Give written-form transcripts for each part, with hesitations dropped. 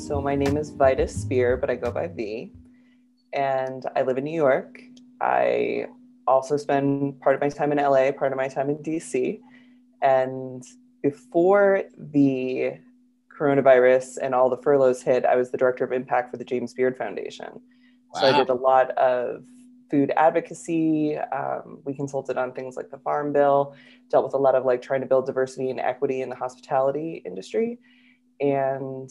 So my name is Vita Spear, but I go by V. And I live in New York. I also spend part of my time in LA, part of my time in DC. And before the coronavirus and all the furloughs hit, I was the director of impact for the James Beard Foundation. Wow. So I did a lot of food advocacy. We consulted on things like the Farm Bill, dealt with a lot of like trying to build diversity and equity in the hospitality industry. And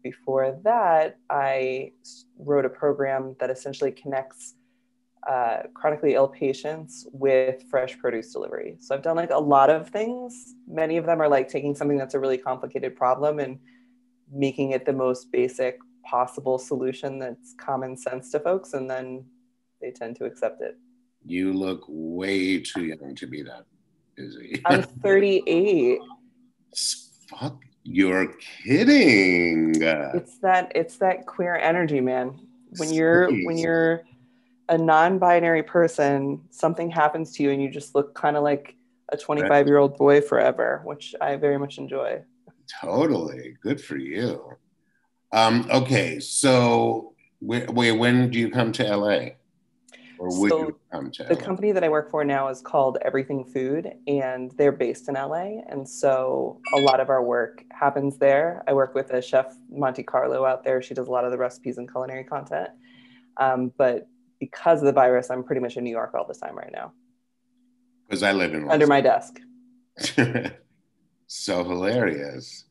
before that, I wrote a program that essentially connects chronically ill patients with fresh produce delivery. So I've done like a lot of things. Many of them are like taking something that's a really complicated problem and making it the most basic possible solution that's common sense to folks, and then they tend to accept it. You look way too young to be that busy. I'm 38. Fuck, you're kidding. It's that queer energy, man. When you're a non-binary person, something happens to you and you just look kind of like a 25-year-old boy forever, which I very much enjoy. Totally. Good for you. Okay, so when do you come to LA? Or would you come to LA? The company that I work for now is called Everything Food, and they're based in LA. And so a lot of our work happens there. I work with a chef, Monte Carlo, out there. She does a lot of the recipes and culinary content. But because of the virus, I'm pretty much in New York all the time right now. Because I live in under my desk. So hilarious.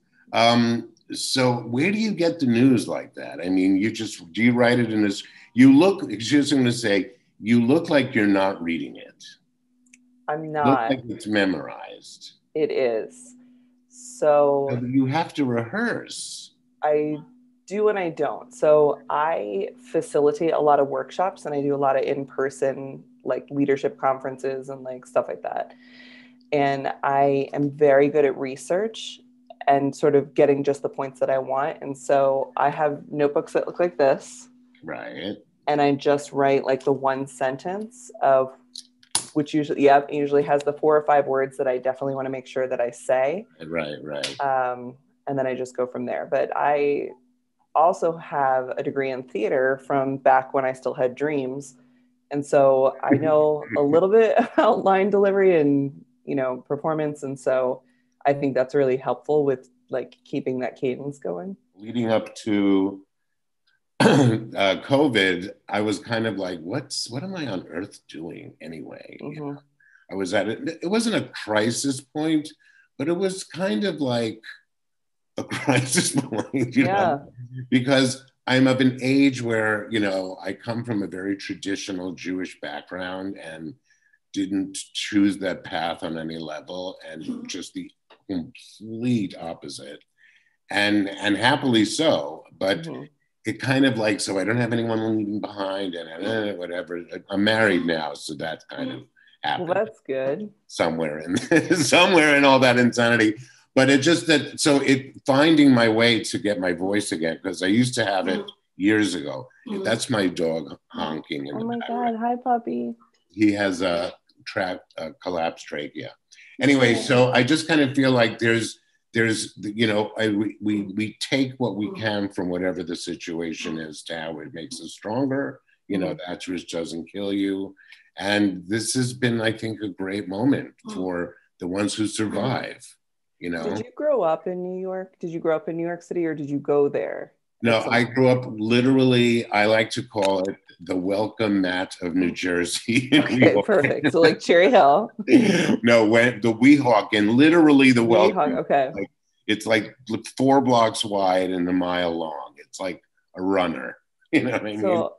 So where do you get the news like that? I mean, do you write it in this? You look, just going to say, you look like you're not reading it. I'm not. Look like it's memorized. It is. So you have to rehearse. I do and I don't. So I facilitate a lot of workshops and I do a lot of in-person like leadership conferences and like stuff like that. And I am very good at research and sort of getting just the points that I want. And so I have notebooks that look like this. Right. And I just write like the one sentence of which usually has the 4 or 5 words that I definitely want to make sure that I say. Right. And then I just go from there. But I also have a degree in theater from back when I still had dreams. And so I know a little bit about line delivery and, performance. And so I think that's really helpful with like keeping that cadence going. Leading up to COVID, I was kind of like, what am I on earth doing anyway? Mm-hmm. I was at it. It wasn't a crisis point, but it was kind of like a crisis point, you know, because I'm of an age where, I come from a very traditional Jewish background and didn't choose that path on any level, and just the complete opposite, and happily so. But it kind of like, so I don't have anyone leaving behind, and whatever. I'm married now, so that kind of happened. Well, that's good. Somewhere in all that insanity. But it just that, so finding my way to get my voice again, because I used to have it years ago. That's my dog honking. Oh my God, hi puppy. He has a collapsed trachea. Anyway, so I just kind of feel like there's we take what we can from whatever the situation is to how it makes us stronger. The asterisk doesn't kill you. And this has been, I think, a great moment for the ones who survive. Did you grow up in New York? Did you grow up in New York City, or did you go there? No, I grew up literally, I like to call it the welcome mat of New Jersey. Okay, perfect. So like Cherry Hill. No, the Weehawken, literally the welcome. Okay. It's like 4 blocks wide and a mile long. It's like a runner. You know what I mean? So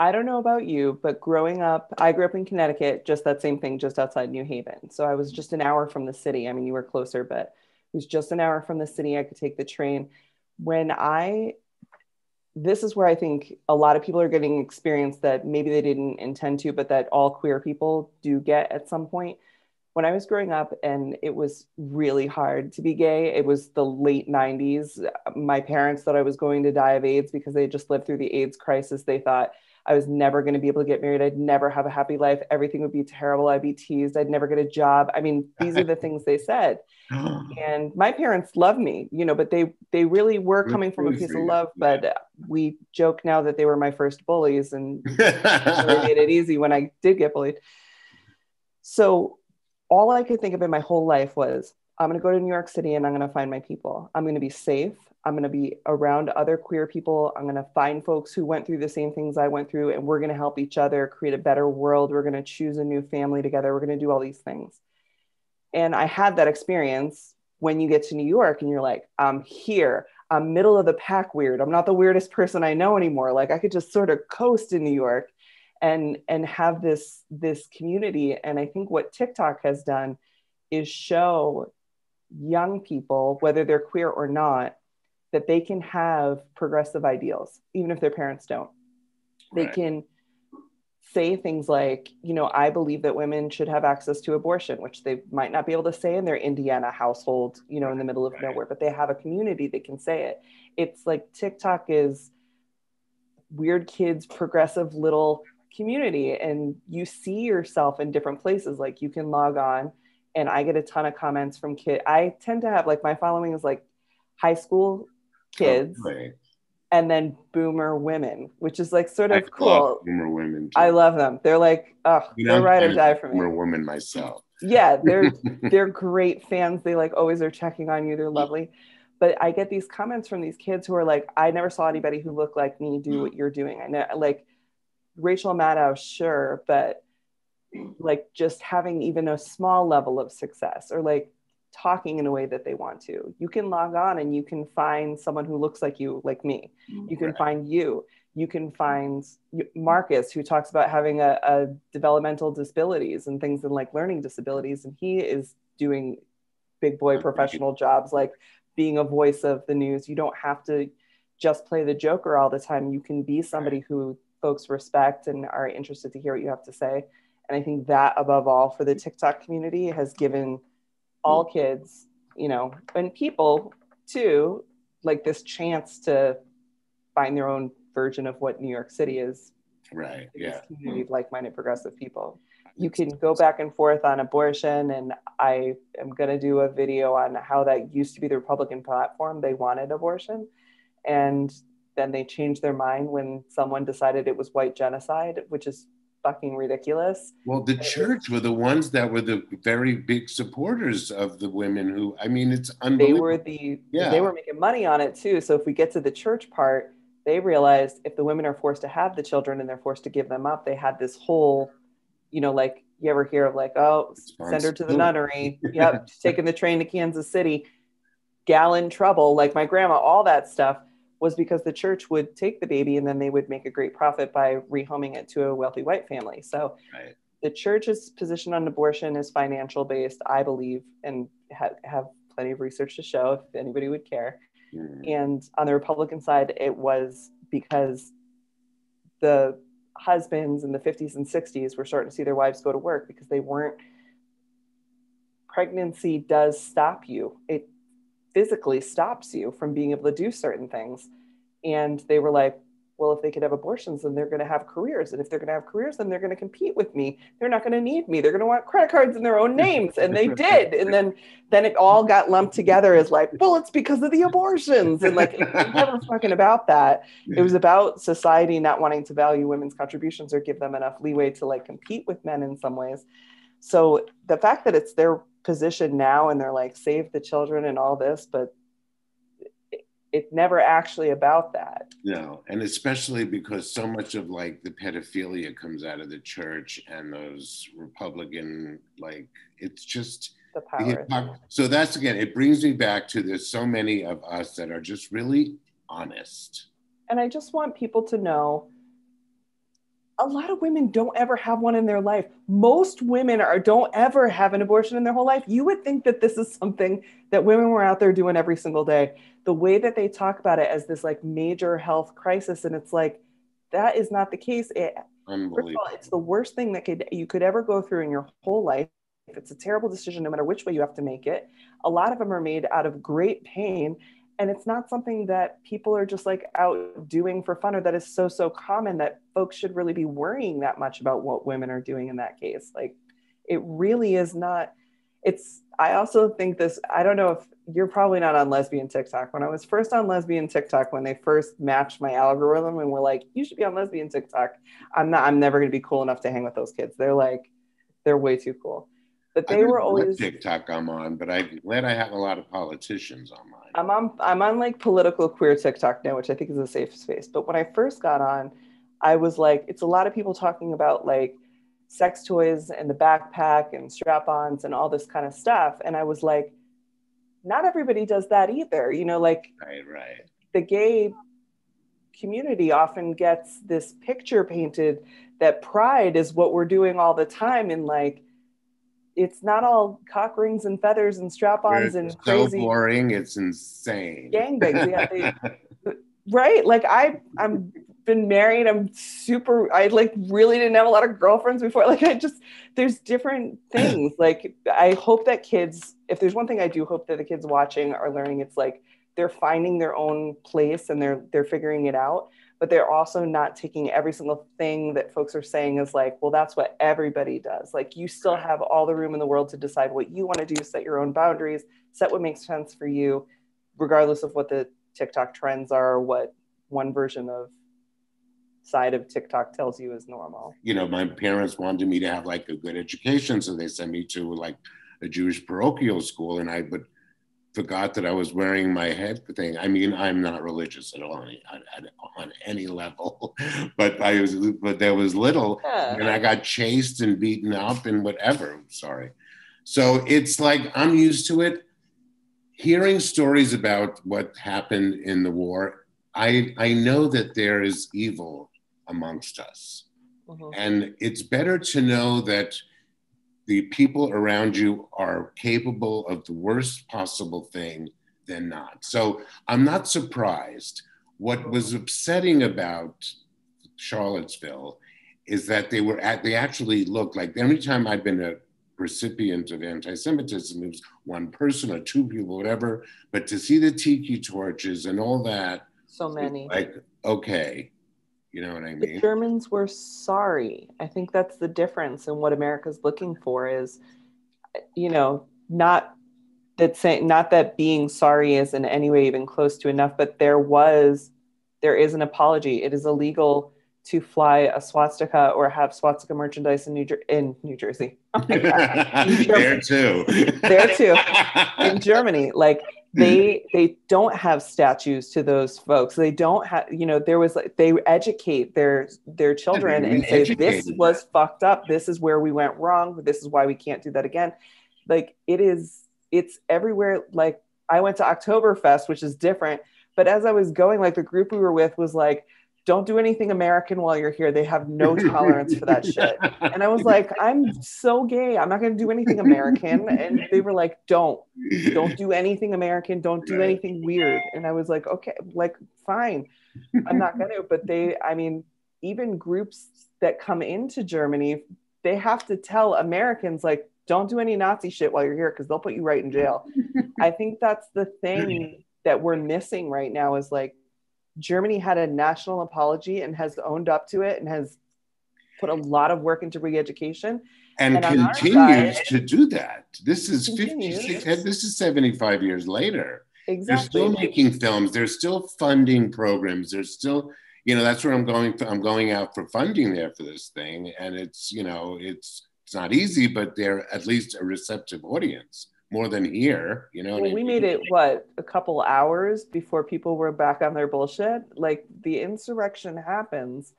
I don't know about you, but growing up, I grew up in Connecticut, just that same thing, just outside New Haven. So I was just an hour from the city. I mean, you were closer, but it was just an hour from the city. I could take the train. This is where I think a lot of people are getting experience that maybe they didn't intend to, but that all queer people do get at some point. When I was growing up, and it was really hard to be gay, it was the late 90s. My parents thought I was going to die of AIDS because they just lived through the AIDS crisis. They thought I was never going to be able to get married. I'd never have a happy life. Everything would be terrible. I'd be teased. I'd never get a job. I mean, these are the things they said. And my parents love me, you know, but they really were coming from a place of love. But we joke now that they were my first bullies and really made it easy when I did get bullied. So all I could think of in my whole life was, I'm going to go to New York City and I'm going to find my people. I'm going to be safe. I'm going to be around other queer people. I'm going to find folks who went through the same things I went through, and we're going to help each other create a better world. We're going to choose a new family together. We're going to do all these things. And I had that experience when you get to New York and you're like, I'm here. I'm middle of the pack weird. I'm not the weirdest person I know anymore. Like I could just sort of coast in New York and have this community. And I think what TikTok has done is show young people, whether they're queer or not, that they can have progressive ideals, even if their parents don't. They can say things like, you know, I believe that women should have access to abortion, which they might not be able to say in their Indiana household, you know, in the middle of nowhere, but they have a community that can say it. It's like TikTok is weird kids, progressive little community, and you see yourself in different places. Like you can log on and I get a ton of comments from kids. I tend to have like, my following is like high school kids and then boomer women, which is like sort of cool. Boomer women too. I love them. They're like, oh, they're ride or die for me. Boomer woman myself. Yeah, they're great fans. They like always are checking on you. They're lovely. But I get these comments from these kids who are like, I never saw anybody who looked like me do what you're doing. I know, like Rachel Maddow, sure, but like just having even a small level of success, or like talking in a way that they want to. You can log on and you can find someone who looks like you, like me. You can find you. You can find Marcus, who talks about having a developmental disabilities and things, and like learning disabilities. And he is doing big boy professional jobs, like being a voice of the news. You don't have to just play the joker all the time. You can be somebody who folks respect and are interested to hear what you have to say. And I think that above all for the TikTok community has given all kids, you know, and people too, like this chance to find their own version of what New York City is. Right. Yeah. Community of like-minded progressive people. You can go back and forth on abortion, and I am going to do a video on how that used to be the Republican platform. They wanted abortion, and then they changed their mind when someone decided it was white genocide, which is fucking ridiculous. Well, the church were the ones that were the very big supporters of the women who, I mean, it's unbelievable. They were making money on it too. So if we get to the church part, they realized if the women are forced to have the children and they're forced to give them up, they had this whole, you know, like you ever hear of like, oh, send her to the nunnery. Yep. Taking the train to Kansas City, gal in trouble, like my grandma, all that stuff was because the church would take the baby and then they would make a great profit by rehoming it to a wealthy white family. So the church's position on abortion is financial based, I believe, and have plenty of research to show if anybody would care. And on the Republican side, it was because the husbands in the 50s and 60s were starting to see their wives go to work because they weren't. Pregnancy does stop you. It physically stops you from being able to do certain things. And they were like, well, if they could have abortions, then they're going to have careers. And if they're going to have careers, then they're going to compete with me. They're not going to need me. They're going to want credit cards in their own names. And they did. And then it all got lumped together as like, well, it's because of the abortions. And like, it was never fucking about that. It was about society not wanting to value women's contributions or give them enough leeway to like compete with men in some ways. So the fact that it's their position now and they're like, save the children and all this, but it's never actually about that. No, and especially because so much of like the pedophilia comes out of the church and those Republican, like, it's just the power. So that's, again, it brings me back to there's so many of us that are just really honest. And I just want people to know a lot of women don't ever have one in their life. Most women don't ever have an abortion in their whole life. You would think that this is something that women were out there doing every single day. The way that they talk about it as this like major health crisis, and it's like, that is not the case. First of all, it's the worst thing that you could ever go through in your whole life. It's a terrible decision, no matter which way you have to make it. A lot of them are made out of great pain. And it's not something that people are just like out doing for fun, or that is so common that folks should really be worrying that much about what women are doing in that case. Like, it really is not. I also think this, I don't know if you're probably not on lesbian TikTok. When I was first on lesbian TikTok, when they first matched my algorithm and were like, you should be on lesbian TikTok, I'm never going to be cool enough to hang with those kids. They're way too cool. But I they don't were know always what TikTok I'm on, but I'm glad I have a lot of politicians on mine. I'm on like political queer TikTok now, which I think is a safe space. But when I first got on, I was like, it's a lot of people talking about like sex toys and the backpack and strap-ons and all this kind of stuff. And I was like, not everybody does that either. You know, like Right. the gay community often gets this picture painted that pride is what we're doing all the time. And like, it's not all cock rings and feathers and strap-ons and It's so crazy boring, it's insane. gangbangs. Yeah, right. Like I'm been married. I like really didn't have a lot of girlfriends before. Like there's different things. Like I hope that kids, if there's one thing I do hope that the kids watching are learning, it's like they're finding their own place and they're figuring it out. But they're also not taking every single thing that folks are saying as like, well, that's what everybody does. Like you still have all the room in the world to decide what you want to do, set your own boundaries, set what makes sense for you, regardless of what the TikTok trends are, or what one version of side of TikTok tells you is normal. You know, my parents wanted me to have like a good education, so they sent me to like a Jewish parochial school, and forgot that I was wearing my head thing. I mean, I'm not religious at all on any level, but there was little, and I got chased and beaten up and whatever. Sorry. So it's like I'm used to it. Hearing stories about what happened in the war, I know that there is evil amongst us. Mm-hmm. And it's better to know that the people around you are capable of the worst possible thing than not. So I'm not surprised. What was upsetting about Charlottesville is that they actually looked like, every time I've been a recipient of anti-Semitism, it was one person or two people, whatever, but to see the tiki torches and all that. So many. Like, okay. You know what I mean? The Germans were sorry. I think that's the difference. And what America's looking for is, you know, not that being sorry is in any way even close to enough, but there is an apology. It is illegal to fly a swastika or have swastika merchandise in New Jersey. Oh my God. There too. There too. In Germany, like they don't have statues to those folks. They don't have, you know, they educate their children and say, this was fucked up. This is where we went wrong. This is why we can't do that again. Like it's everywhere. Like I went to Oktoberfest, which is different. But as I was going, like the group we were with was like, don't do anything American while you're here. They have no tolerance for that shit. And I was like, I'm so gay. I'm not going to do anything American. And they were like, don't do anything American. Don't do anything weird. And I was like, okay, like, fine. I'm not going to. But even groups that come into Germany, they have to tell Americans, like, don't do any Nazi shit while you're here because they'll put you right in jail. I think that's the thing that we're missing right now is like, Germany had a national apology and has owned up to it and has put a lot of work into re-education. And continues to do that. This is 56, this is 75 years later. Exactly. They're still making films. They're still funding programs. They're still, you know, that's where I'm going out for funding there for this thing. And it's, you know, it's not easy, but they're at least a receptive audience. More than here, you know. Well, we made it a couple hours before people were back on their bullshit. Like the insurrection happens,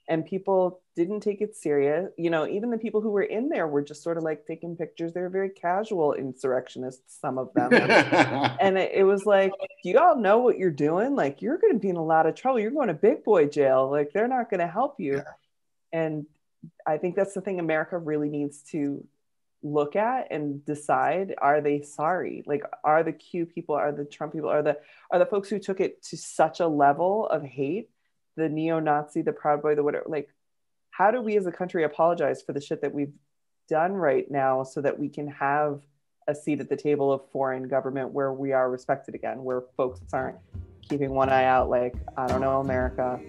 and people didn't take it serious. You know, even the people who were in there were just sort of like taking pictures. They were very casual insurrectionists, some of them, and it was like, do you all know what you're doing? Like, you're going to be in a lot of trouble. You're going to big boy jail. Like, they're not going to help you. Yeah. And I think that's the thing America really needs to look at and decide, are they sorry? Like, are the Q people, are the Trump people, are the folks who took it to such a level of hate, the neo-Nazi, the Proud Boy, the whatever, like, how do we as a country apologize for the shit that we've done right now so that we can have a seat at the table of foreign government where we are respected again, where folks aren't keeping one eye out like, I don't know, America.